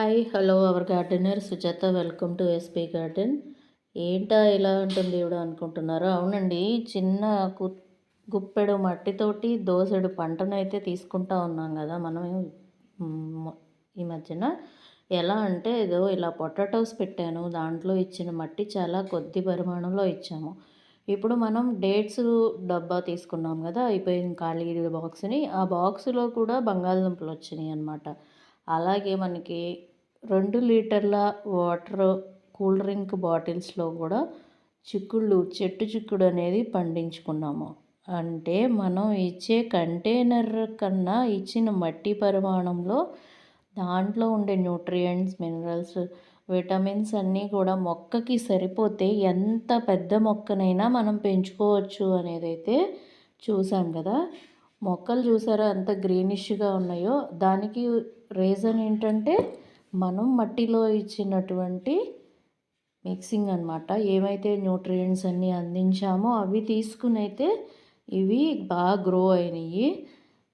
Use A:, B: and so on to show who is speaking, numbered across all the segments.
A: Hi hello hour gardener Sujatha welcome to SP garden. ఏంటా ఇలా ఉంటుంది ఇవిడ అనుకుంటున్నారా? అవునండి, చిన్న గుప్పెడు మట్టితోటి దోసెడు పంటనైతే తీసుకుంటా ఉన్నాం కదా మనం. ఈ మధ్యన ఎలా అంటే ఏదో ఇలా పొటాటోస్ పెట్టాను, దాంట్లో ఇచ్చిన మట్టి చాలా కొద్ది పరిమాణంలో ఇచ్చాము. ఇప్పుడు మనం డేట్స్ డబ్బా తీసుకున్నాం కదా, అయిపోయింది ఖాళీ బాక్స్ని. ఆ బాక్స్లో కూడా బంగాళదుంపలు వచ్చినాయి అన్నమాట. అలాగే మనకి 2 లీటర్ల వాటర్ కూల్ డ్రింక్ బాటిల్స్లో కూడా చెట్టు చిక్కుడు అనేది పండించుకున్నాము. అంటే మనం ఇచ్చే కంటైనర్ కన్నా ఇచ్చిన మట్టి పరిమాణంలో దాంట్లో ఉండే న్యూట్రియంట్స్, మినరల్స్, విటమిన్స్ అన్నీ కూడా మొక్కకి సరిపోతే ఎంత పెద్ద మొక్కనైనా మనం పెంచుకోవచ్చు అనేదైతే చూసాం కదా. మొక్కలు చూసారా ఎంత గ్రీనిష్గా ఉన్నాయో? దానికి రీజన్ ఏంటంటే మనం మట్టిలో ఇచ్చినటువంటి మిక్సింగ్ అనమాట. ఏమైతే న్యూట్రియంట్స్ అన్నీ అందించామో అవి తీసుకుని అయితే ఇవి బాగా గ్రో అయినాయి.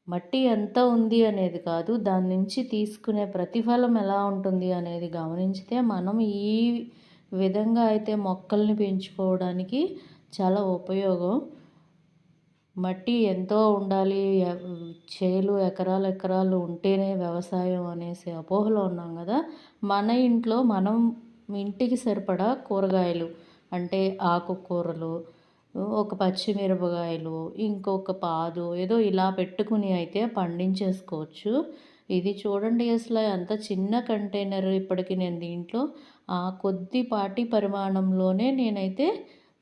A: మట్టి ఎంత ఉంది అనేది కాదు, దాని నుంచి తీసుకునే ప్రతిఫలం ఎలా ఉంటుంది అనేది గమనించితే మనం ఈ విధంగా అయితే మొక్కల్ని పెంచుకోవడానికి చాలా ఉపయోగం. మట్టి ఎంతో ఉండాలి, చేలు ఎకరాలు ఉంటేనే వ్యవసాయం అనేసి అపోహలో ఉన్నాం కదా. మన ఇంట్లో మనం ఇంటికి సరిపడా కూరగాయలు అంటే ఆకుకూరలు, ఒక పచ్చిమిరపకాయలు, ఇంకొక పాదు ఏదో ఇలా పెట్టుకుని అయితే పండించేసుకోవచ్చు. ఇది చూడండి, అసలు ఎంత చిన్న కంటైనర్. ఇప్పటికి నేను దీంట్లో కొద్దిపాటి పరిమాణంలోనే నేనైతే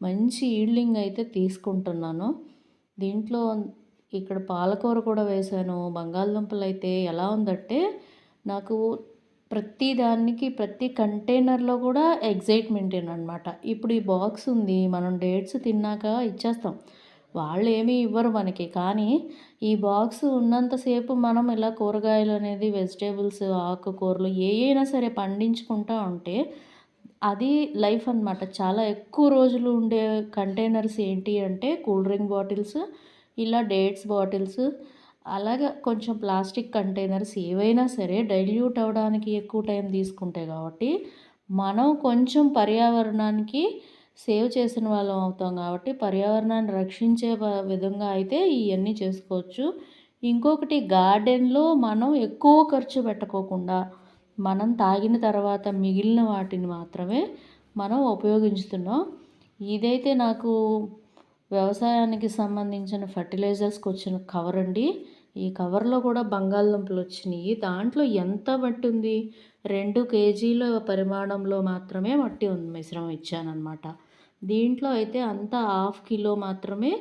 A: మంచి ఈల్డింగ్ అయితే తీసుకుంటున్నాను. దీంట్లో ఇక్కడ పాలకూర కూడా వేశాను. బంగాళదుంపలు అయితే ఎలా ఉందంటే నాకు ప్రతి దానికి ప్రతి కంటైనర్లో కూడా ఎగ్జైట్మెంటేనమాట. ఇప్పుడు ఈ బాక్స్ ఉంది, మనం డేట్స్ తిన్నాక ఇచ్చేస్తాం, వాళ్ళు ఏమీ ఇవ్వరు మనకి. కానీ ఈ బాక్స్ ఉన్నంతసేపు మనం ఇలా కూరగాయలు అనేది, వెజిటేబుల్స్, ఆకుకూరలు అయినా సరే పండించుకుంటా ఉంటే అది లైఫ్ అనమాట. చాలా ఎక్కువ రోజులు ఉండే కంటైనర్స్ ఏంటి అంటే కూల్ డ్రింక్ బాటిల్స్, ఇలా డేట్స్ బాటిల్స్, అలాగే కొంచెం ప్లాస్టిక్ కంటైనర్స్ ఏవైనా సరే డైల్యూట్ అవ్వడానికి ఎక్కువ టైం తీసుకుంటాయి కాబట్టి మనం కొంచెం పర్యావరణానికి సేవ్ చేసిన వాళ్ళం అవుతాం కాబట్టి పర్యావరణాన్ని రక్షించే విధంగా అయితే ఇవన్నీ చేసుకోవచ్చు. ఇంకొకటి, గార్డెన్లో మనం ఎక్కువ ఖర్చు పెట్టకోకుండా మనం తాగిన తర్వాత మిగిలిన వాటిని మాత్రమే మనం ఉపయోగించుతున్నాం. ఇదైతే నాకు వ్యవసాయానికి సంబంధించిన ఫర్టిలైజర్స్కి వచ్చిన కవర్ అండి. ఈ కవర్లో కూడా బంగాళదుంపలు వచ్చినాయి. దాంట్లో ఎంత మట్టి ఉంది? 2 కేజీల పరిమాణంలో మాత్రమే మట్టి ఉంది, మిశ్రమం ఇచ్చానమాట. దీంట్లో అయితే అంతా 1/2 కిలో మాత్రమే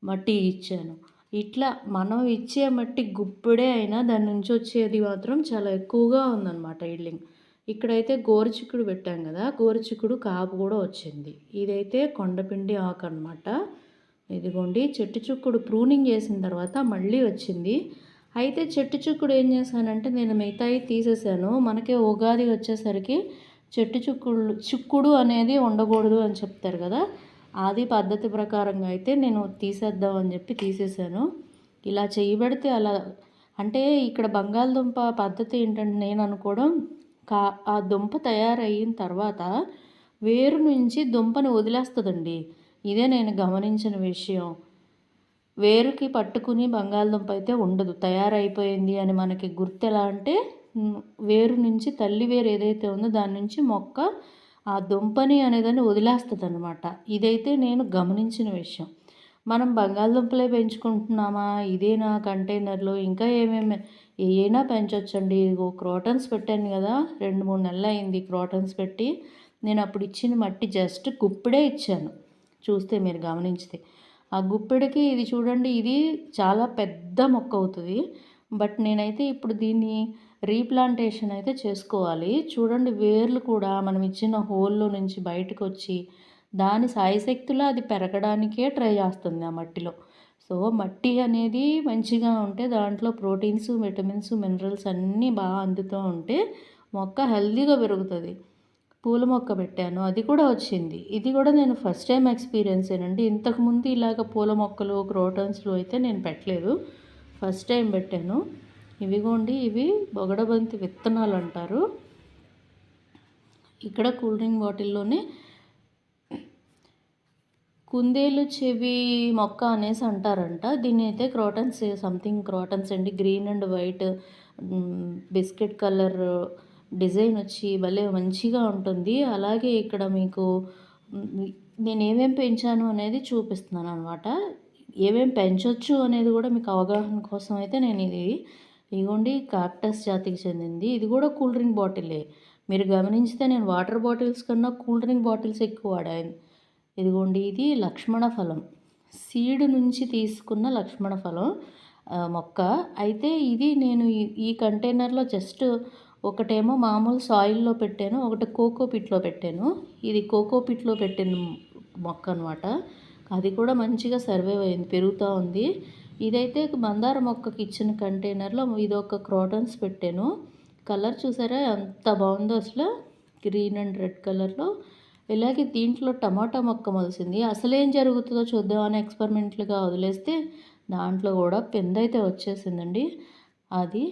A: మట్టి ఇచ్చాను. ఇట్లా మనం ఇచ్చే మట్టి గుప్పెడే అయినా దాని నుంచి వచ్చేది మాత్రం చాలా ఎక్కువగా ఉందన్నమాట ఈల్డింగ్. ఇక్కడైతే గోరుచిక్కుడు పెట్టాం కదా, గోరుచిక్కుడు కాపు కూడా వచ్చింది. ఇదైతే కొండపిండి ఆకు అనమాట. ఇదిగోండి, చెట్టు చిక్కుడు ప్రూనింగ్ చేసిన తర్వాత మళ్ళీ వచ్చింది. అయితే చెట్టు చిక్కుడు ఏం చేశానంటే నేను మిగతాయి తీసేసాను. మనకే ఉగాది వచ్చేసరికి చిక్కుడు అనేది ఉండకూడదు అని చెప్తారు కదా, అది పద్ధతి ప్రకారంగా అయితే నేను తీసేద్దామని చెప్పి తీసేసాను. ఇలా చేయబడితే అలా అంటే ఇక్కడ బంగాళదుంప పద్ధతి ఏంటంటే నేను అనుకోవడం, ఆ దుంప తయారయిన తర్వాత వేరు నుంచి దుంపని వదిలేస్తుందండి. ఇదే నేను గమనించిన విషయం. వేరుకి పట్టుకుని బంగాళదుంప అయితే ఉండదు. తయారైపోయింది అని మనకి గుర్తు ఎలా అంటే వేరు నుంచి, తల్లి వేరు ఏదైతే ఉందో దాని నుంచి మొక్క ఆ దుంపని అనేదాన్ని వదిలేస్తుంది అనమాట. ఇదైతే నేను గమనించిన విషయం. మనం బంగాళదుంపలే పెంచుకుంటున్నామా, ఇదేనా కంటైనర్లో ఇంకా ఏమైనా పెంచవచ్చండి. ఇదిగో క్రోటన్స్ పెట్టాను కదా, 2-3 నెలలు అయింది క్రోటన్స్ పెట్టి. నేను అప్పుడు ఇచ్చిన మట్టి జస్ట్ గుప్పెడే ఇచ్చాను. చూస్తే మీరు గమనించితే ఆ గుప్పెడికి ఇది చూడండి, ఇది చాలా పెద్ద మొక్క అవుతుంది. బట్ నేనైతే ఇప్పుడు దీన్ని రీప్లాంటేషన్ అయితే చేసుకోవాలి. చూడండి, వేర్లు కూడా మనం ఇచ్చిన హోల్లో నుంచి బయటకు వచ్చి దాని సాయశక్తులా అది పెరగడానికే ట్రై చేస్తుంది ఆ మట్టిలో. సో మట్టి అనేది మంచిగా ఉంటే దాంట్లో ప్రోటీన్స్, విటమిన్స్, మినరల్స్ అన్నీ బాగా అందుతూ ఉంటే మొక్క హెల్తీగా పెరుగుతుంది. పూల మొక్క పెట్టాను, అది కూడా వచ్చింది. ఇది కూడా నేను ఫస్ట్ టైం ఎక్స్పీరియన్స్ ఏనండి. ఇంతకుముందు ఇలాగ పూల మొక్కలు క్రోటన్స్లో అయితే నేను పెట్టలేదు, ఫస్ట్ టైం పెట్టాను. ఇవిగోండి, ఇవి బొగడబంతి విత్తనాలు అంటారు. ఇక్కడ కూల్ డ్రింక్ బాటిల్లోనే కుందేలు చెవి మొక్క అనేసి అంటారంట. దీన్ని అయితే క్రోటన్స్ సంథింగ్ క్రోటన్స్ అండి. Green and white biscuit colour design వచ్చి భలే మంచిగా ఉంటుంది. అలాగే ఇక్కడ మీకు నేను ఏమేమి పెంచాను అనేది చూపిస్తున్నాను అనమాట. ఏమేమి పెంచొచ్చు అనేది కూడా మీకు అవగాహన కోసం అయితే నేను ఇదిగోండి కాక్టస్ జాతికి చెందింది. ఇది కూడా కూల్ డ్రింక్ బాటిలే. మీరు గమనించితే నేను వాటర్ బాటిల్స్ కన్నా కూల్ డ్రింక్ బాటిల్స్ ఎక్కువ వాడాను. ఇదిగోండి ఇది లక్ష్మణ ఫలం, సీడ్ నుంచి తీసుకున్న లక్ష్మణ ఫలం మొక్క. అయితే ఇది నేను ఈ కంటైనర్లో జస్ట్ ఒకటేమో మామూలు సాయిల్లో పెట్టాను, ఒకటి కోకో పిట్లో పెట్టాను. ఇది కోకో పిట్లో పెట్టిన మొక్క అనమాట. అది కూడా మంచిగా సర్వైవ్ అయింది, పెరుగుతూ ఉంది. ఇదైతే మందార మొక్కకి ఇచ్చిన కంటైనర్లో ఇదొక క్రోటన్స్ పెట్టాను. కలర్ చూసారా ఎంత బాగుందో అసలు, గ్రీన్ అండ్ రెడ్ కలర్లో. ఇలాగే దీంట్లో టమాటా మొక్క మొలిసింది. అసలేం జరుగుతుందో చూద్దామని ఎక్స్పెరిమెంట్లుగా వదిలేస్తే దాంట్లో కూడా పెందైతే వచ్చేసిందండి. అది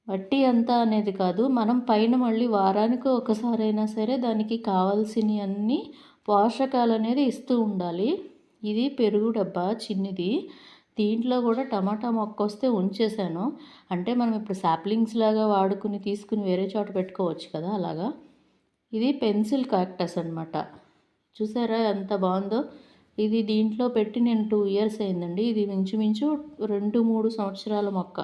A: వట్టి అంతా అనేది కాదు, మనం పైన మళ్ళీ వారానికి ఒకసారైనా సరే దానికి కావాల్సినవి అన్నీ పోషకాలు అనేది ఇస్తూ ఉండాలి. ఇది పెరుగు డబ్బా చిన్నది. దీంట్లో కూడా టమాటా మొక్క వస్తే ఉంచేసాను. అంటే మనం ఇప్పుడు సాప్లింగ్స్ లాగా వాడుకుని తీసుకుని వేరే చోట పెట్టుకోవచ్చు కదా, అలాగా. ఇది పెన్సిల్ కాక్టస్ అనమాట. చూసారా ఎంత బాగుందో. ఇది దీంట్లో పెట్టి నేను 2 ఇయర్స్ అయిందండి. ఇది మించుమించు 2-3 సంవత్సరాల మొక్క.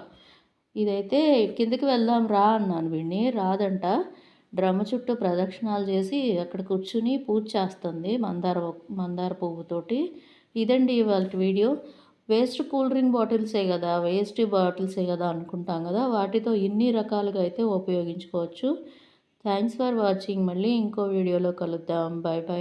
A: ఇదైతే కిందకి వెళ్దాం రా అన్నాను వీడిని, రాదంట. డ్రమ్ము చుట్టూ ప్రదక్షిణాలు చేసి అక్కడ కూర్చుని పూజ చేస్తుంది మందార పువ్వుతోటి. ఇదండి ఇవాళ వీడియో. వేస్ట్ కూల్ డ్రింక్ బాటిల్సే కదా, వేస్ట్ బాటిల్సే కదా అనుకుంటాం కదా, వాటితో ఇన్ని రకాలుగా అయితే ఉపయోగించుకోవచ్చు. Thanks for watching. మళ్ళీ ఇంకో వీడియోలో కలుద్దాం. Bye bye.